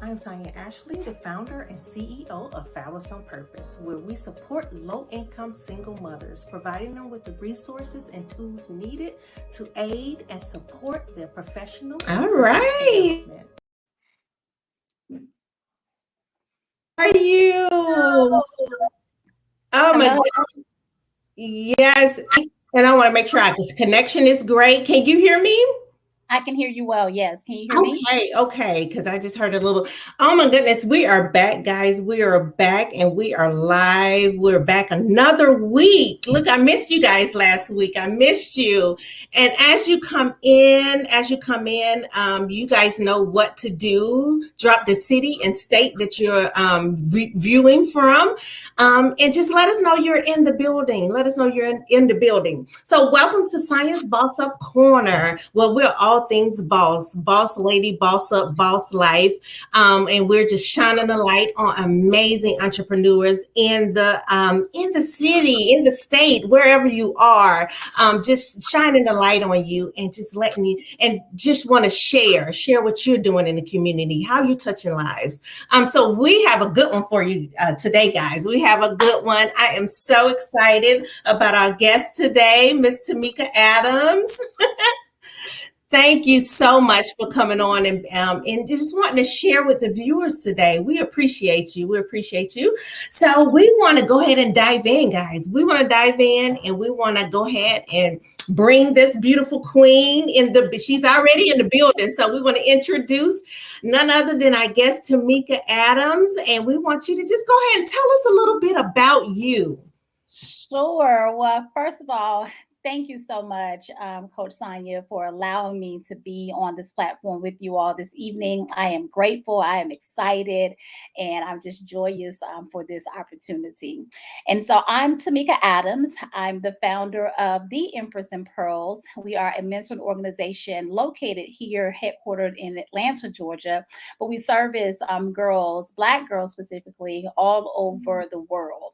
I'm Sonya Ashley, the founder and CEO of Fabulous on Purpose, where we support low-income single mothers, providing them with the resources and tools needed to aid and support their professional and personal development. How are you? Oh my goodness. Yes. And I want to make sure the connection is great. Can you hear me? I can hear you well. Yes. Can you hear me? Okay. Because I just heard a little. Oh my goodness. We are back, guys. We are back and we are live. We're back another week. Look, I missed you guys last week. I missed you. And as you come in, you guys know what to do. Drop the city and state that you're viewing from. And just let us know you're in the building. Let us know you're in the building. So welcome to Science Boss Up Corner. Well, we're all things boss lady, boss up, boss life. And we're just shining a light on amazing entrepreneurs in the city, in the state, wherever you are. Just shining the light on you and just letting you, and just want to share what you're doing in the community, how you're touching lives. So we have a good one for you today, guys. We have a good one. I am so excited about our guest today, Miss Tamika Adams. Thank you so much for coming on and just wanting to share with the viewers today. We appreciate you. So we want to go ahead and dive in, guys. We want to dive in and we want to go ahead and bring this beautiful queen she's already in the building. So we want to introduce none other than, I guess, Tamika Adams. And we want you to just go ahead and tell us a little bit about you. Sure. Well, first of all, thank you so much, Coach Sonya, for allowing me to be on this platform with you all this evening. I am grateful. I am excited, and I'm just joyous for this opportunity. And so I'm Tamika Adams. I'm the founder of the Empress and Pearls. We are a mentoring organization located here, headquartered in Atlanta, Georgia, but we service girls, Black girls specifically, all over the world.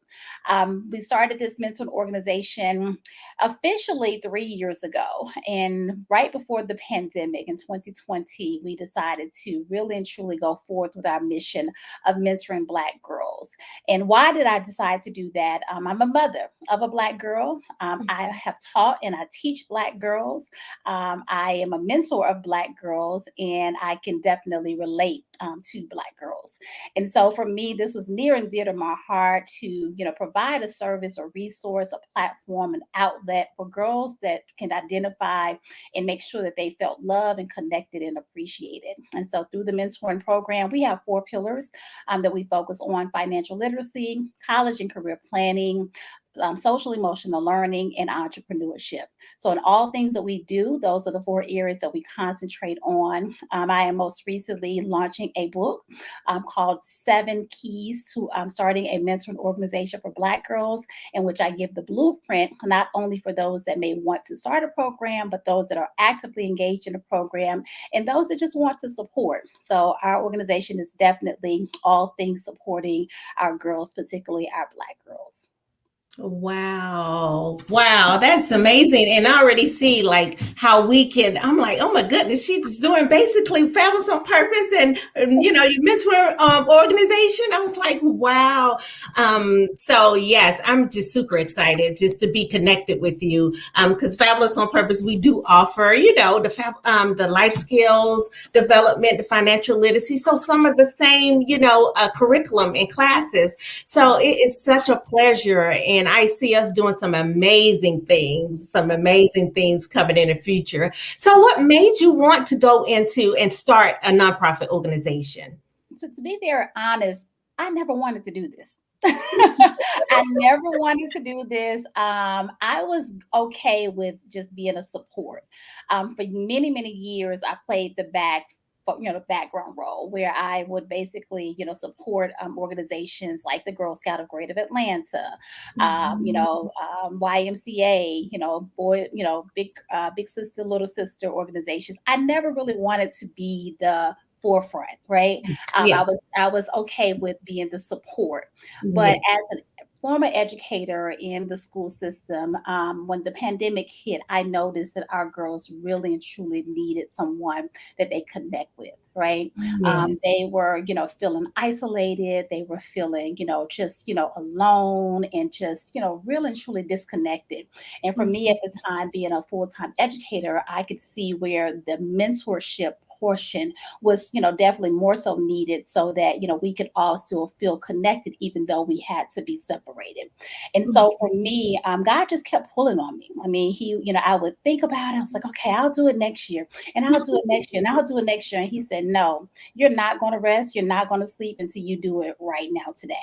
We started this mentoring organization officially 3 years ago. And right before the pandemic in 2020, we decided to really and truly go forth with our mission of mentoring Black girls. And why did I decide to do that? I'm a mother of a Black girl. I have taught and I teach Black girls. I am a mentor of Black girls, and I can definitely relate to Black girls. And so for me, this was near and dear to my heart to, provide a service, a resource, a platform, an outlet for girls that can identify and make sure that they felt loved and connected and appreciated. And so through the mentoring program, we have 4 pillars that we focus on: financial literacy, college and career planning, social emotional learning, and entrepreneurship. So in all things that we do, those are the 4 areas that we concentrate on. I am most recently launching a book called 7 Keys to Starting a Mentoring Organization for Black Girls, in which I give the blueprint, not only for those that may want to start a program, but those that are actively engaged in a program and those that just want to support. So our organization is definitely all things supporting our girls, particularly our Black girls. Wow, that's amazing. And I already see like how I'm like, oh my goodness, she's doing basically Fabulous on Purpose and your mentor organization. I was like, wow. So yes, I'm just super excited just to be connected with you. Because Fabulous on Purpose, we do offer, the life skills development, the financial literacy. So some of the same, curriculum and classes. So it is such a pleasure. And I see us doing some amazing things coming in the future. So what made you want to go into and start a nonprofit organization? So to be very honest, I never wanted to do this. I never wanted to do this. I was okay with just being a support. For many, many years, I played the background role where I would basically, support organizations like the Girl Scout of Greater Atlanta, YMCA, big sister, little sister organizations. I never really wanted to be the forefront, right? Yeah. I was okay with being the support, but as former educator in the school system, when the pandemic hit, I noticed that our girls really and truly needed someone that they connect with, right? Yeah. They were, feeling isolated. They were feeling, just, alone and just, really and truly disconnected. And for me at the time, being a full-time educator, I could see where the mentorship portion was, definitely more so needed so that, we could all still feel connected, even though we had to be separated. And so for me, God just kept pulling on me. I mean, I would think about it. I was like, okay, I'll do it next year and I'll do it next year and I'll do it next year. And he said, no, you're not going to rest. You're not going to sleep until you do it right now today.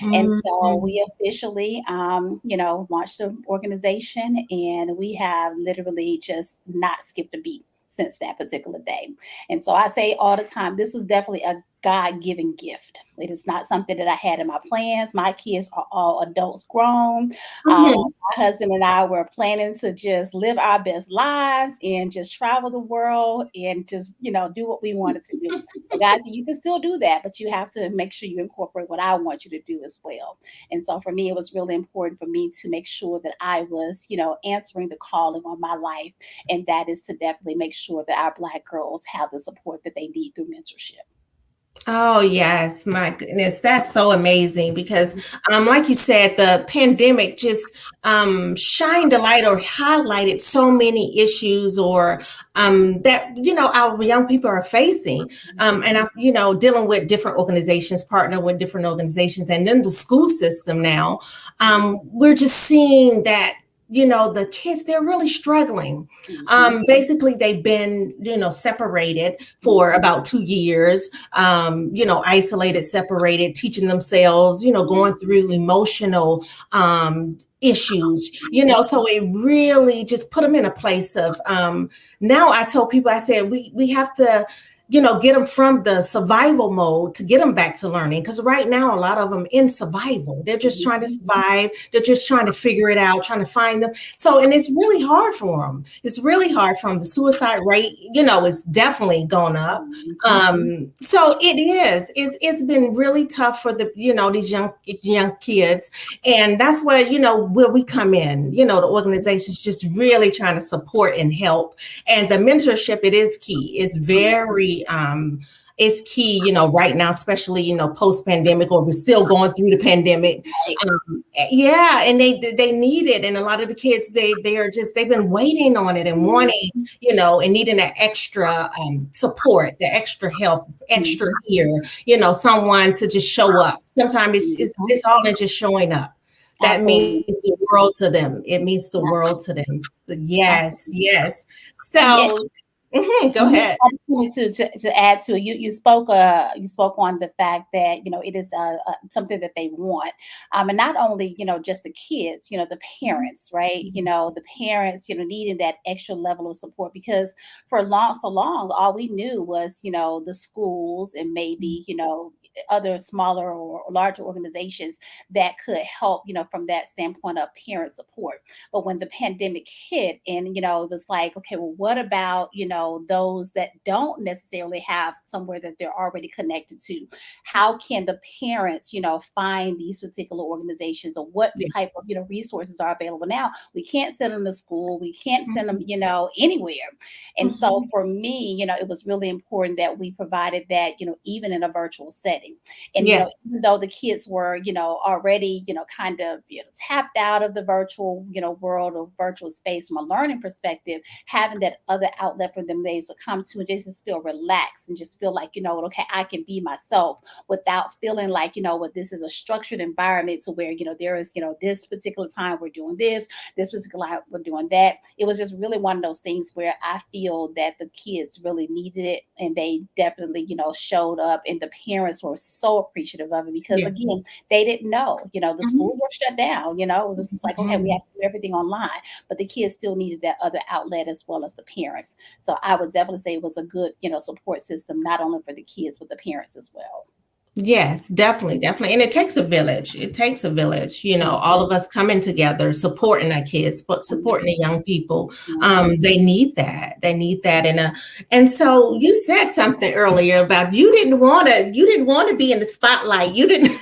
And so we officially, launched the organization, and we have literally just not skipped a beat since that particular day. And so I say all the time, this was definitely a God-given gift. It is not something that I had in my plans. My kids are all adults grown. My husband and I were planning to just live our best lives and just travel the world and just, do what we wanted to do. But guys, you can still do that, but you have to make sure you incorporate what I want you to do as well. And so for me, it was really important for me to make sure that I was, answering the calling on my life. And that is to definitely make sure that our Black girls have the support that they need through mentorship. Oh, yes. My goodness. That's so amazing because, like you said, the pandemic just shined a light or highlighted so many issues or that, our young people are facing. And, dealing with different organizations, partner with different organizations, and then the school system now, we're just seeing that the kids, they're really struggling. Basically, they've been, separated for about 2 years, isolated, separated, teaching themselves, going through emotional issues, so it really just put them in a place of, now I tell people, I said, we have to, get them from the survival mode to get them back to learning. Because right now, a lot of them in survival, they're just trying to survive. They're just trying to figure it out, trying to find them. So, and it's really hard for them. It's really hard for them. The suicide rate, is definitely gone up. So it is. It's been really tough for the, these young kids. And that's where, where we come in, the organization's just really trying to support and help. And the mentorship, it is key. It's very is key, right now, especially, post-pandemic, or we're still going through the pandemic. And they need it. And a lot of the kids, they've been waiting on it and wanting, and needing that extra support, the extra help, extra here, someone to just show up. Sometimes it's all in just showing up. That Absolutely. means the world to them. It means the world to them. So, yes. So go ahead. I just wanted to add to it. You spoke on the fact that it is something that they want, and not only just the kids, the parents, right? The parents, needing that extra level of support, because for so long, all we knew was the schools and maybe other smaller or larger organizations that could help, from that standpoint of parent support. But when the pandemic hit, and it was like, okay, well, what about those that don't necessarily have somewhere that they're already connected to? How can the parents find these particular organizations, or what type of resources are available now? We can't send them to school, we can't send them anywhere. And so for me, it was really important that we provided that even in a virtual setting. And even though the kids were already kind of tapped out of the virtual world or virtual space from a learning perspective, having that other outlet for them to come to and just feel relaxed and just feel like okay, I can be myself without feeling like this is a structured environment to where there is this particular time we're doing this particular time we're doing that. It was just really one of those things where I feel that the kids really needed it, and they definitely showed up, and the parents were so appreciative of it, because again, they didn't know the schools were shut down. It was just like, okay, we have to do everything online, but the kids still needed that other outlet as well as the parents. So I would definitely say it was a good support system, not only for the kids but the parents as well. Yes, definitely. And it takes a village. All of us coming together, supporting our kids, but supporting the young people. They need that. And so you said something earlier about you didn't want to be in the spotlight. You didn't.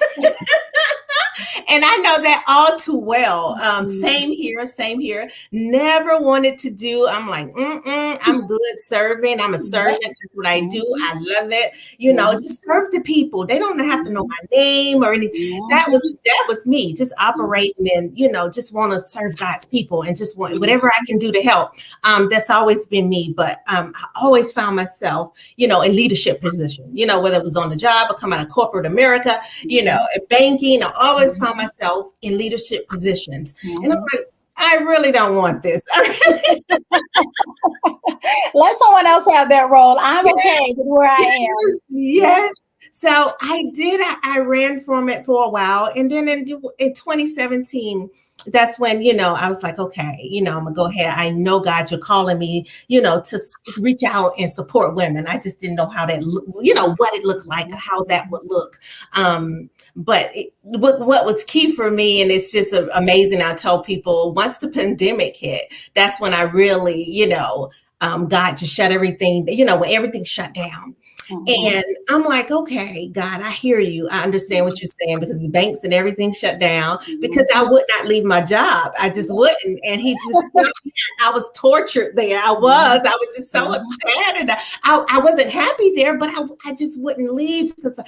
And I know that all too well. Mhm. Same here, same here. Never wanted to do. I'm like, I'm good serving. I'm a Yep. servant. That's what I do. Mhm. I love it. Mhm. Just serve the people. They don't have to know Mhm. my name or anything. Mhm. That was me, just Mhm. operating and just want to serve God's people and just want Mhm. whatever I can do to help. That's always been me. But I always found myself, in leadership position. Whether it was on the job or come out of corporate America, Mhm. in banking, I always found Mhm. myself in leadership positions. And I'm Mhm. like, I really don't want this. Let someone else have that role. I'm okay with where I Yes, am. Yep. yes. So I did. I ran from it for a while, and then in 2017, that's when I was like, okay, I'm gonna go ahead. I know God, you're calling me, to reach out and support women. I just didn't know how that, what it looked like, how that would look. But what was key for me, and it's just amazing. I tell people once the pandemic hit, that's when I really, God just shut everything, when everything shut down. Mhm. And I'm like, okay, God, I hear you. I understand what you're saying because the banks and everything shut down because I Mhm. would not leave my job. I just wouldn't. And he just, I was tortured there. I was just so Mhm. upset. And I wasn't happy there, but I just wouldn't leave because,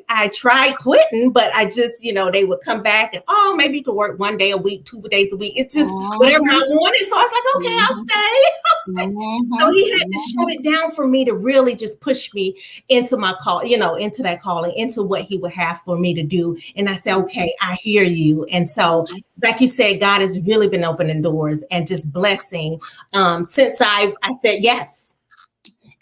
I tried quitting, but I just, they would come back and, oh, maybe you could work 1 day a week, 2 days a week. It's just whatever I Mhm. wanted. So I was like, okay, I'll Mhm. stay. I'll stay. So Mhm. he had to shut Mhm. it down for me to really just push me into my call, into that calling, into what he would have for me to do. And I said, okay, I hear you. And so, like you said, God has really been opening doors and just blessing since I said yes.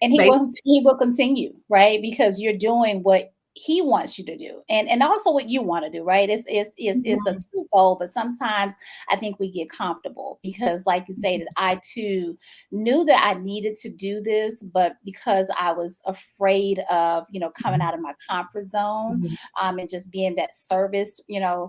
And he will continue, right? Because you're doing what he wants you to do, and also what you want to do, right? It's a Mhm, twofold, but sometimes I think we get comfortable because, like you say, that I too knew that I needed to do this, but because I was afraid of coming out of my comfort zone, mhm, and just being that service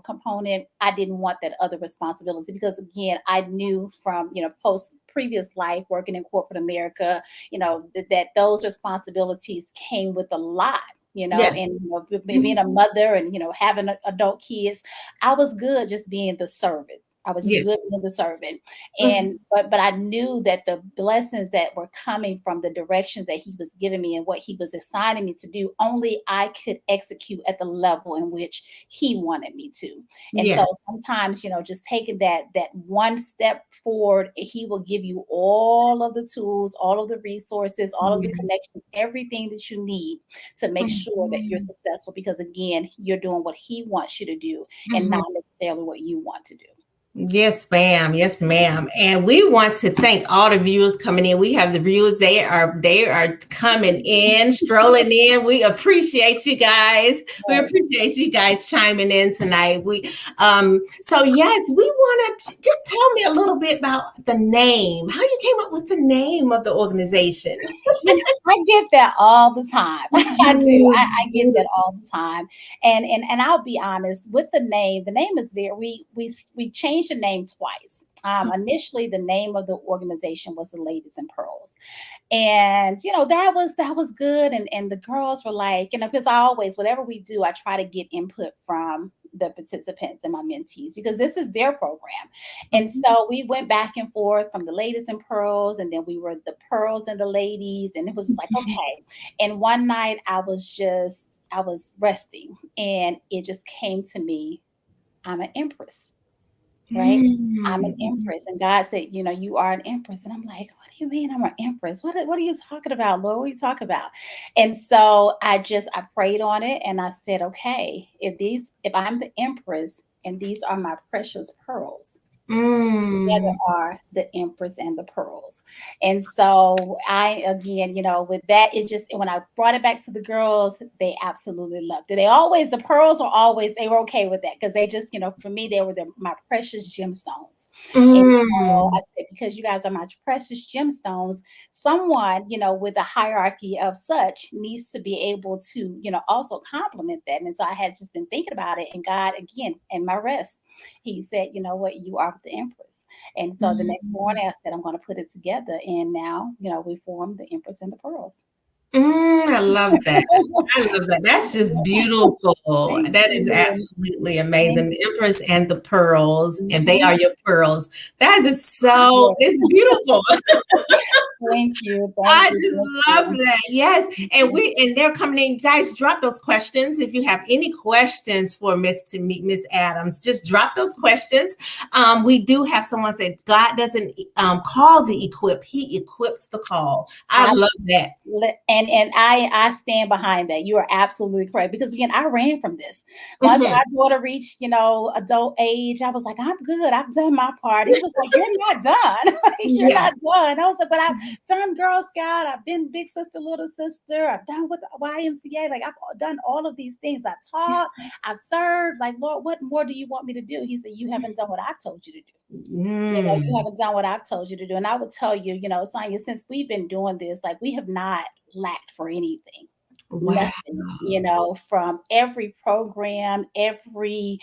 component, I didn't want that other responsibility because again, I knew from post previous life working in corporate America, that those responsibilities came with a lot, yeah. and being Mhm, a mother and having adult kids. I was good just being the servant. I was just yeah. good being the servant. Mhm, And but I knew that the blessings that were coming from the directions that he was giving me and what he was assigning me to do, only I could execute at the level in which he wanted me to. And yeah. so sometimes, just taking that one step forward, he will give you all of the tools, all of the resources, all of the Yeah. connections, everything that you need to make sure that you're Mhm, successful because again, you're doing what he wants you to do and mhm. not necessarily what you want to do. Yes, ma'am. Yes, ma'am. And we want to thank all the viewers coming in. We have the viewers; they are coming in, strolling in. We appreciate you guys. We Yes. appreciate you guys chiming in tonight. So yes, we want to just tell me a little bit about the name. How you came up with the name of the organization? I get that all the time. I do. I get Mhm. that all the time. And I'll be honest with the name. The name is very. We changed the name twice. Initially, the name of the organization was the Ladies in Pearls, and that was good. And the girls were like, because I always, whatever we do, I try to get input from the participants and my mentees because this is their program. And so we went back and forth from the Ladies and Pearls, and then we were the Pearls and the Ladies, and it was just like, okay. And one night I was resting, and it just came to me, I'm an empress, right? I'm an Mhm. empress. And God said, you are an empress. And I'm like, what do you mean I'm an empress? What are you talking about, Lord? What are you talking about? And so I prayed on it and I said, okay, if I'm the empress and these are my precious pearls, together Mm. are the Empress and the Pearls. And so I, again, with that, it just, when I brought it back to the girls, they absolutely loved it. The Pearls they were okay with that because they just, for me, they were my precious gemstones. And so I Mm. said, because you guys are my precious gemstones, someone, with a hierarchy of such needs to be able to, also complement that. And so I had just been thinking about it. And God, again, in my rest, he said, you know what, you are the Empress. And so the next Mm. morning I said, I'm going to put it together. And now, we formed the Empress and the Pearls. I love that. I love that. That's just beautiful. Thank That is you. absolutely Thank amazing. The Empress and the pearls, and they you. are your pearls. That is so, Yes. it's beautiful. Thank you. Thank I you. just Thank love you. that. Yes. And Mhm. they're coming in. Guys, drop those questions. If you have any questions for Miss Adams, just drop those questions. We do have someone said God doesn't call the equip, he equips the call. I I love that. and I stand behind that. You are absolutely correct because again, I ran from this. Once Mhm. our daughter reached, adult age, I was like, I'm good. I've done my part. He was like, you're not done. Like, you're Yes. not done. I was like, but I've done Girl Scout. I've been big sister, little sister. I've done with the YMCA. Like I've done all of these things. I taught. I've served. Like Lord, what more do you want me to do? He said, you haven't done what I've told you to do. You Mm. haven't done what I've told you to do. And I would tell you, Sonya, since we've been doing this, like we have not lacked for anything. Wow. Nothing, from every program, every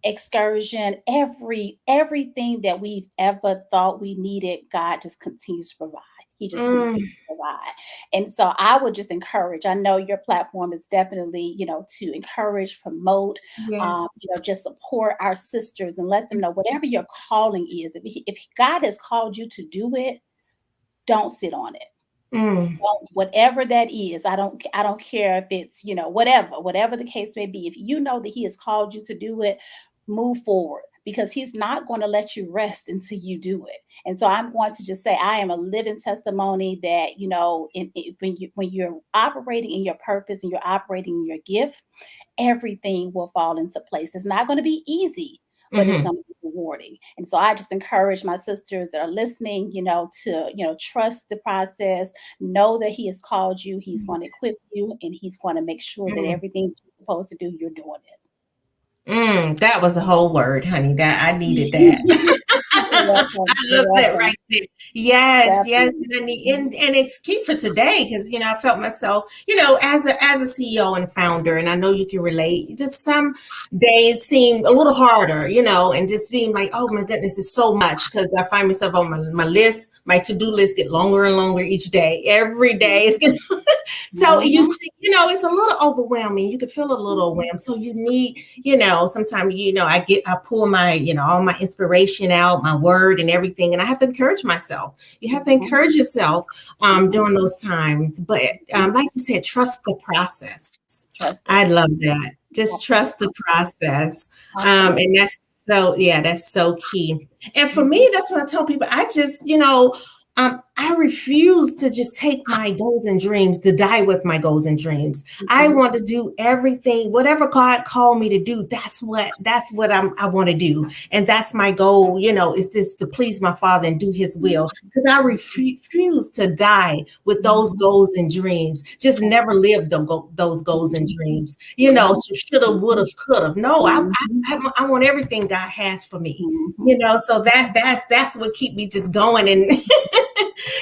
excursion, everything that we've ever thought we needed, God just continues to provide. He just continues Mm. to provide. And so I would just encourage, I know your platform is definitely, to encourage, promote, Yes. just support our sisters and let them know whatever your calling is. If God has called you to do it, don't sit on it. Mm. Whatever that is, I don't care if it's, whatever the case may be. If you know that he has called you to do it, move forward because he's not going to let you rest until you do it. And so I'm going to just say I am a living testimony that, when you're operating in your purpose and you're operating in your gift, everything will fall into place. It's not going to be easy, but it's Mhm. going to be rewarding. And so I just encourage my sisters that are listening, to, trust the process, know that he has called you, he's going to equip you, and he's going to make sure that Mm. everything you're supposed to do, you're doing That was a whole word, honey. That I needed that. it. You're welcome. I You're love that welcome. right there. Yes, yes, Definitely. and it's key for today because I felt myself, as a CEO and founder, and I know you can relate. Just some days seem a little harder, and just seem like, oh my goodness, it's so much because I find myself on my list, my to-do list get longer and longer each day. Every day is getting so you Mhm. see, it's a little overwhelming. You can feel a little overwhelmed. So you need, sometimes, I pull my, all my inspiration out, my word and everything. And I have to encourage myself. You have to Mhm. encourage yourself Mhm. during those times. But like you said, trust the process. Trust I it. love that. Just trust the Absolutely. process. Absolutely. And that's so key. And for Mhm. me, that's what I tell people. I just, I refuse to just take my goals and dreams to die with my goals and dreams. I Mhm. want to do everything, whatever God called me to do. That's what I want to do. And that's my goal, is just to please my Father and do his will. Because I refuse to die with those Mhm. goals and dreams. Just never live those goals and Mhm. dreams. Mhm. So shoulda, woulda, Mhm. coulda. No, Mhm. I want everything God has for me. Mhm. So that's what keep me just going and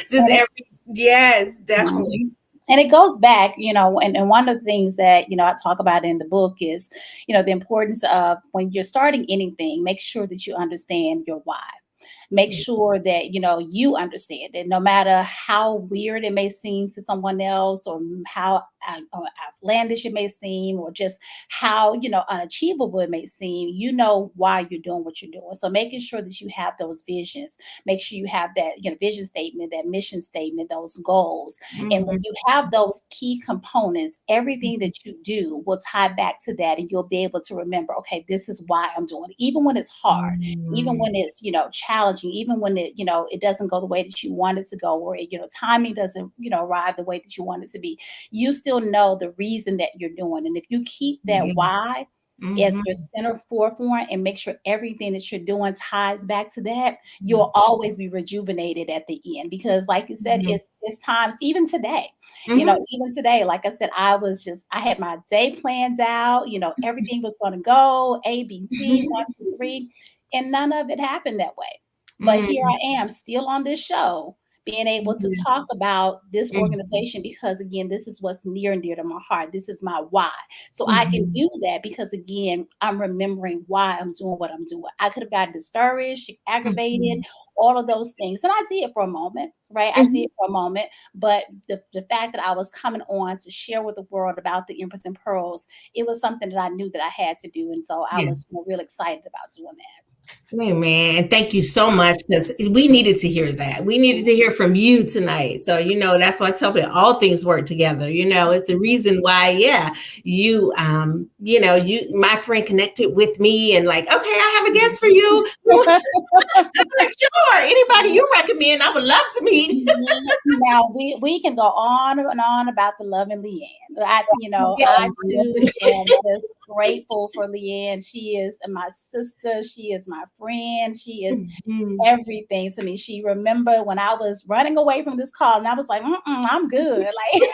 just And it every yes, definitely. mhm. And it goes back, and one of the things that, I talk about in the book is, the importance of when you're starting anything, make sure that you understand your why. Make Yeah. sure that you understand it, no matter how weird it may seem to someone else, or how outlandish it may seem, or just how unachievable it may seem. You know why you're doing what you're doing. So making sure that you have those visions, make sure you have that vision statement, that mission statement, those goals. And when Mhm. you have those key components, everything that you do will tie back to that, and you'll be able to remember, okay, this is why I'm doing it, even when it's hard, even Mhm. when it's challenging, even when it doesn't go the way that you want it to go, or timing doesn't arrive the way that you want it to be. You still know the reason that you're doing, and if you keep that Yes. why as Mhm. your center forefront and make sure everything that you're doing ties back to that, Mhm. you'll always be rejuvenated at the end. Because like you said, Mhm. it's times, even today, Mhm. even today, like I said, I had my day plans out, everything was going to go A, B, C, one, two, three, and none of it happened that way. But here Mhm. I am still on this show being able to talk about this organization, because again, this is what's near and dear to my heart. This is my why. So I can do that because again, I'm remembering why I'm doing what I'm doing. I could have gotten discouraged, aggravated, all of those things. And I did for a moment, right? I did for a moment. But the fact that I was coming on to share with the world about the Empress and Pearls, it was something that I knew that I had to do. And so I was real excited about doing that. Amen. And thank you so much, because we needed to hear that. We needed to hear from you tonight. So, that's why I tell people all things work together. It's the reason why, you, my friend connected with me and like, okay, I have a guest for you. Like, sure. Anybody you recommend, I would love to meet. Now we can go on and on about the love in Leanne. I too am just grateful for Leanne. She is my sister. She is my friend. She is everything to me. She remembered when I was running away from this call, and I was like, I'm good. Like,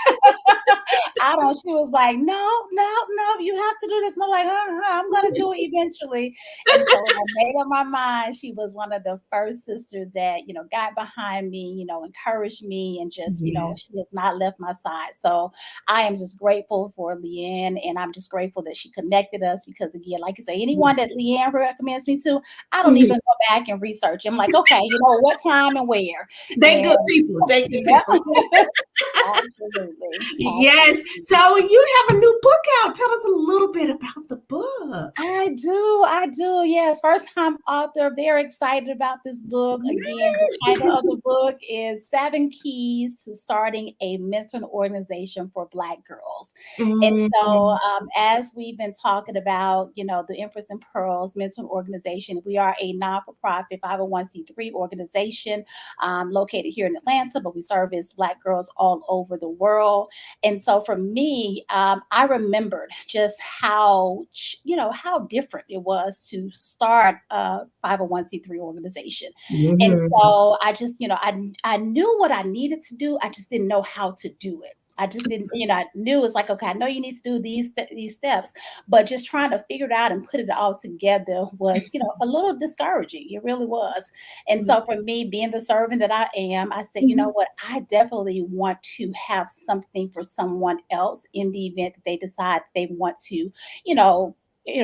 she was like, no, you have to do this. And I'm like, I'm going to do it eventually. And so when I made up my mind, she was one of the first sisters that, got behind me, encouraged me, and just, she has not left my side. So I am just grateful for Leanne, and I'm just grateful that she connected us, because again, like you say, anyone that Leanne recommends me to, I don't even go back and research. I'm like, okay, what time and where. They good people. They good people. Absolutely. Yes. So you have a new book out. Tell us a little bit about the book. I do. Yes. First time author. Very excited about this book. Again, the title of the book is 7 Keys to Starting a Mentoring Organization for Black Girls. And so as we've been talking about, the Empress and Pearls Mentoring Organization, we are a non-for-profit 501c3 organization located here in Atlanta, but we service Black girls all over the world. And so for me, I remembered just how different it was to start a 501c3 organization. And so I just, I knew what I needed to do. I just didn't know how to do it. I just didn't, I knew it's like, okay, I know you need to do these steps, but just trying to figure it out and put it all together was, a little discouraging. It really was. And so for me, being the servant that I am, I said, you know what, I definitely want to have something for someone else in the event that they decide they want to,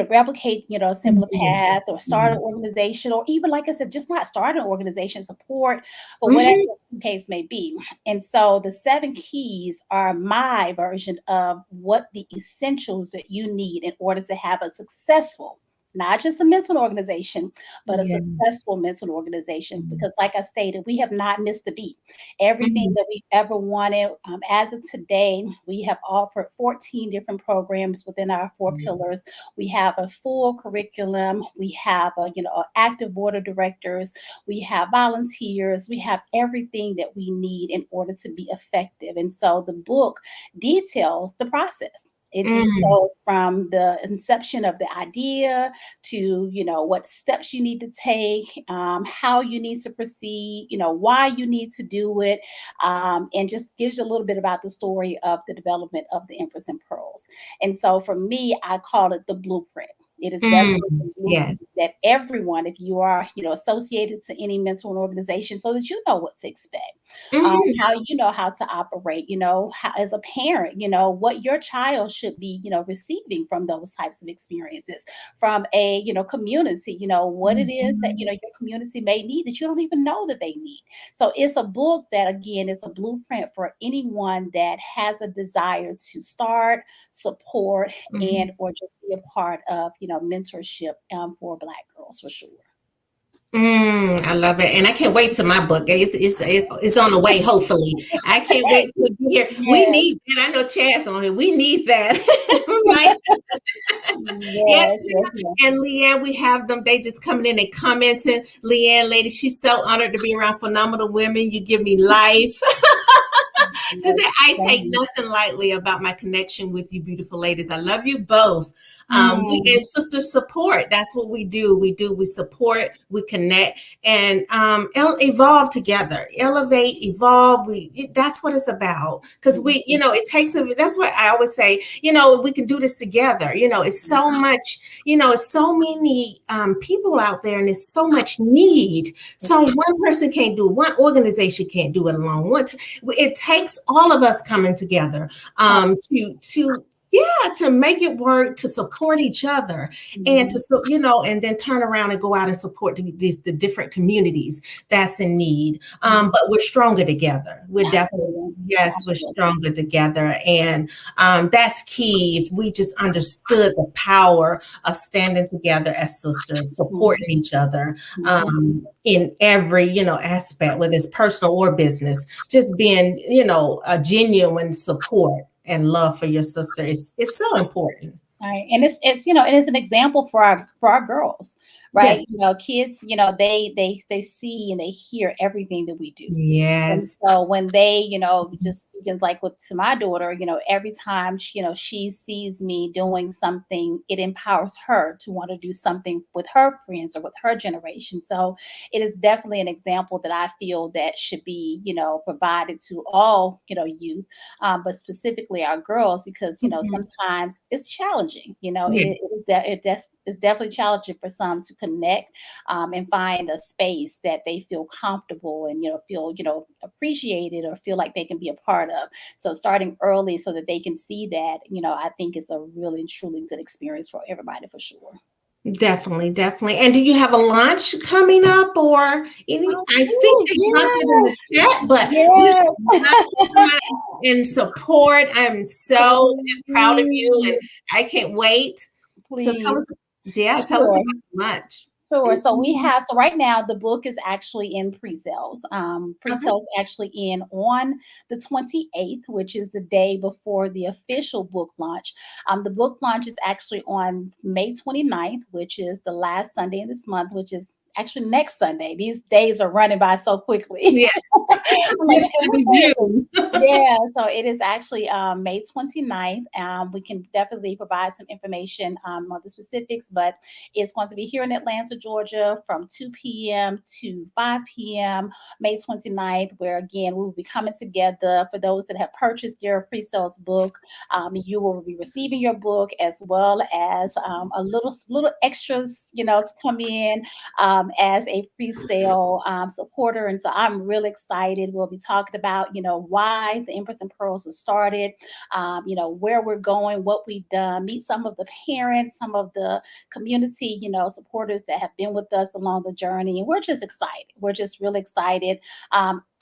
replicate, a similar path, or start an organization, or even, like I said, just not start an organization, support, or whatever the case may be. And so the 7 keys are my version of what the essentials that you need in order to have a successful, not just a mental organization, but a successful mental organization. Because like I stated, we have not missed a beat. Everything that we've ever wanted. As of today, we have offered 14 different programs within our 4 pillars. We have a full curriculum. We have, active board of directors. We have volunteers. We have everything that we need in order to be effective. And so the book details the process. It details from the inception of the idea to, what steps you need to take, how you need to proceed, why you need to do it, and just gives you a little bit about the story of the development of the Empress and Pearls. And so for me, I call it the blueprint. It is definitely that everyone, if you are, associated to any mental organization, so that you know what to expect, how you know how to operate, how, as a parent, what your child should be, receiving from those types of experiences, from a, community, what it is that, your community may need that you don't even know that they need. So it's a book that, again, is a blueprint for anyone that has a desire to start, support, and or just be a part of, mentorship for Black girls, for sure. I love it, and I can't wait till my book. It's on the way. Hopefully, I can't wait to be here. Yes. We need that. I know Chad's on here. We need that. Right? Yes. And Leanne, we have them. They just coming in and commenting. Leanne, lady, she's so honored to be around phenomenal women. You give me life. So I take nothing lightly about my connection with you, beautiful ladies. I love you both. And sister support. That's what we do. We support, we connect, and evolve together, elevate, evolve. That's what it's about. Because it takes that's what I always say, we can do this together. It's so much, it's so many people out there, and there's so much need. So one person can't do it, one organization can't do it alone. It takes all of us coming together to make it work, to support each other, and and then turn around and go out and support the different communities that's in need. But we're stronger together. We're definitely, we're stronger together. And that's key. If we just understood the power of standing together as sisters, supporting each other in every, aspect, whether it's personal or business, just being, a genuine support and love for your sister is so important. Right. And it's it is an example for our girls, right? Yes. Kids, they see and they hear everything that we do. Yes. And so when they, just like to my daughter, every time she sees me doing something, it empowers her to want to do something with her friends or with her generation. So it is definitely an example that I feel that should be, provided to all, youth, but specifically our girls, because, sometimes it's challenging, it's definitely challenging for some to connect and find a space that they feel comfortable and, feel, appreciated or feel like they can be a part of. So starting early so that they can see that, I think it's a really, truly good experience for everybody for sure. Definitely. And do you have a launch coming up or any? I think they dropped it in the chat, but in support. I'm so just proud of you, and I can't wait. Please. So tell us about the launch. Sure. So so right now the book is actually in pre-sales. Pre-sales actually in on the 28th, which is the day before the official book launch. The book launch is actually on May 29th, which is the last Sunday in this month, which is actually next Sunday. These days are running by so quickly. Yeah. It's going to be June. Yeah, so it is actually May 29th. We can definitely provide some information on the specifics, but it's going to be here in Atlanta, Georgia from 2 p.m. to 5 p.m. May 29th, where again, we will be coming together. For those that have purchased their pre-sales book, you will be receiving your book as well as a little extras, to come in as a pre-sale supporter. And so I'm really excited. We'll be talking about, why the Empress and Pearls was started, where we're going, what we've done, meet some of the parents, some of the community, supporters that have been with us along the journey. And we're just excited. We're just really excited.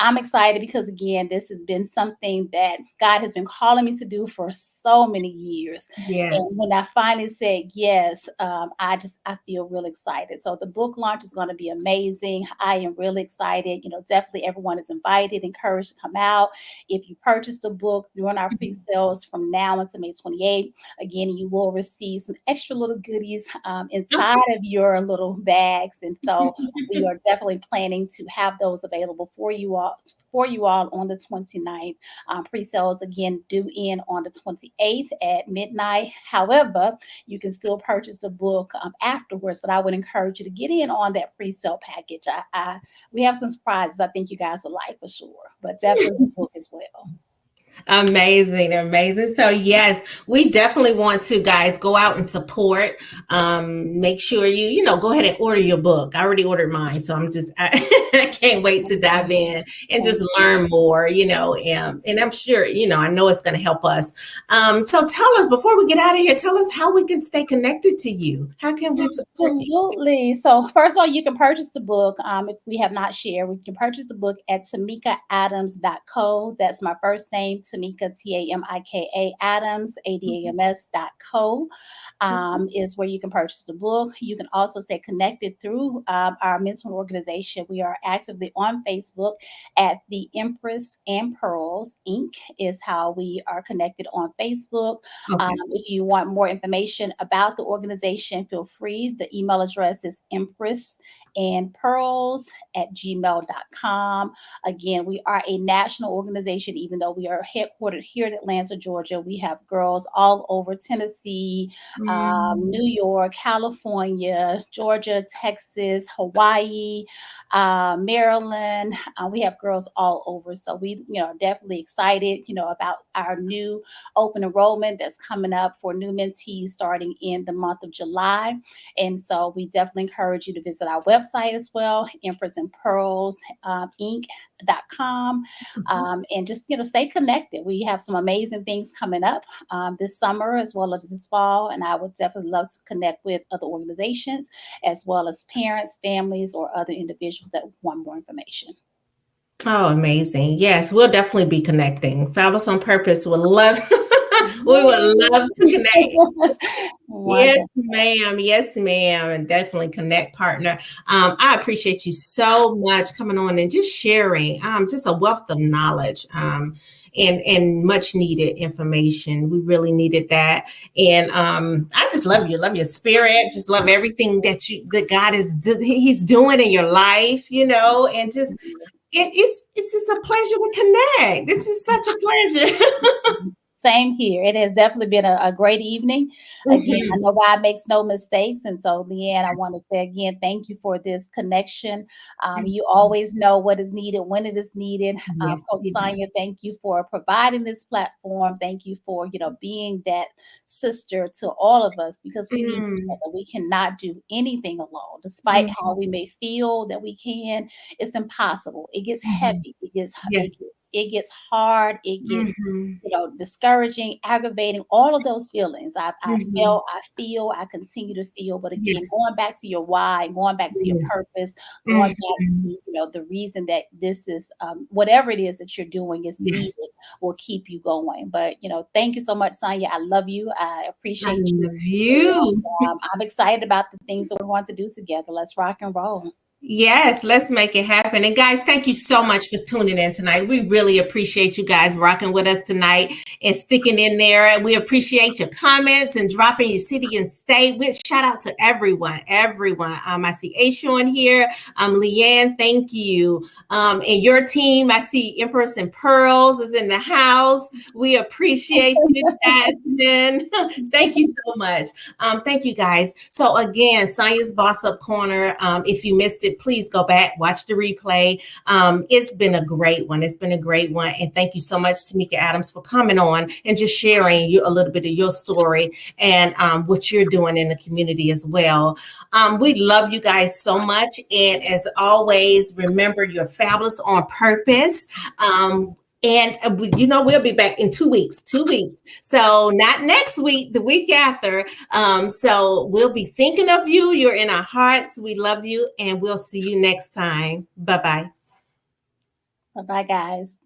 I'm excited because, again, this has been something that God has been calling me to do for so many years. Yes. And when I finally said yes, I feel really excited. So the book launch is going to be amazing. I am really excited. Definitely everyone is invited, encouraged to come out. If you purchase the book during our pre-sales from now until May 28th, again, you will receive some extra little goodies inside of your little bags. And so we are definitely planning to have those available for you all on the 29th. Pre-sales again due in on the 28th at midnight. However, you can still purchase the book afterwards, but I would encourage you to get in on that pre-sale package. We have some surprises I think you guys will like for sure, but definitely the book as well. Amazing. So yes, we definitely want to, guys, go out and support. Make sure you go ahead and order your book. I already ordered mine, so I can't wait to dive in and just learn more, and I'm sure, I know it's going to help us. So tell us, before we get out of here, tell us how we can stay connected to you. How can we support you? Absolutely. So first of all, you can purchase the book. If we have not shared, we can purchase the book at tamikaadams.co. That's my first name, Tamika, Tamika Adams, ADAMS.co is where you can purchase the book. You can also stay connected through our mentor organization. We are actively on Facebook at the Empress and Pearls Inc. is how we are connected on Facebook. Okay. If you want more information about the organization, feel free. The email address is empressandpearls@gmail.com. Again, we are a national organization, even though we are headquartered here in Atlanta, Georgia. We have girls all over Tennessee, New York, California, Georgia, Texas, Hawaii, Maryland. We have girls all over. So we, are definitely excited, about our new open enrollment that's coming up for new mentees starting in the month of July. And so we definitely encourage you to visit our website as well, Empress and Pearls Inc.com, and just stay connected. We have some amazing things coming up this summer as well as this fall, and I would definitely love to connect with other organizations as well as parents, families, or other individuals that want more information. Oh, amazing. Yes, we'll definitely be connecting. Fabulous on Purpose would love we would love to connect. Yes, ma'am. Yes, ma'am. And definitely connect, partner. I appreciate you so much coming on and just sharing just a wealth of knowledge and much needed information. We really needed that. And I just love you, love your spirit, just love everything that God He's doing in your life, and just it's just a pleasure to connect. This is such a pleasure. Same here. It has definitely been a great evening. Again, I know God makes no mistakes. And so, Leanne, I want to say again, thank you for this connection. You always know what is needed, when it is needed. Yes, Coach Sonya, thank you for providing this platform. Thank you for, being that sister to all of us, because we need each other. We cannot do anything alone. Despite how we may feel that we can, it's impossible. It gets heavy. It gets hard. It gets, discouraging, aggravating, all of those feelings. I feel, I continue to feel. But again, going back to your why, going back to your purpose, going back to, the reason that this is, whatever it is that you're doing is needed, will keep you going. But, thank you so much, Sonya. I love you. I appreciate you. Love you. I'm excited about the things that we're going to do together. Let's rock and roll. Yes, let's make it happen. And guys, thank you so much for tuning in tonight. We really appreciate you guys rocking with us tonight and sticking in there. We appreciate your comments and dropping your city and state. We shout out to everyone. I see Ashawn here. Leanne, thank you. And your team, I see Empress and Pearls is in the house. We appreciate you, Jasmine. Thank you so much. Thank you, guys. So again, Sonya's Boss Up Corner. If you missed it, please go back, watch the replay. It's been a great one. And thank you so much, Tamika Adams, for coming on and just sharing a little bit of your story and what you're doing in the community as well. We love you guys so much. And as always, remember, you're fabulous on purpose. And we'll be back in 2 weeks. So not next week, the week after. So we'll be thinking of you. You're in our hearts. We love you, and we'll see you next time. Bye-bye. Bye-bye, guys.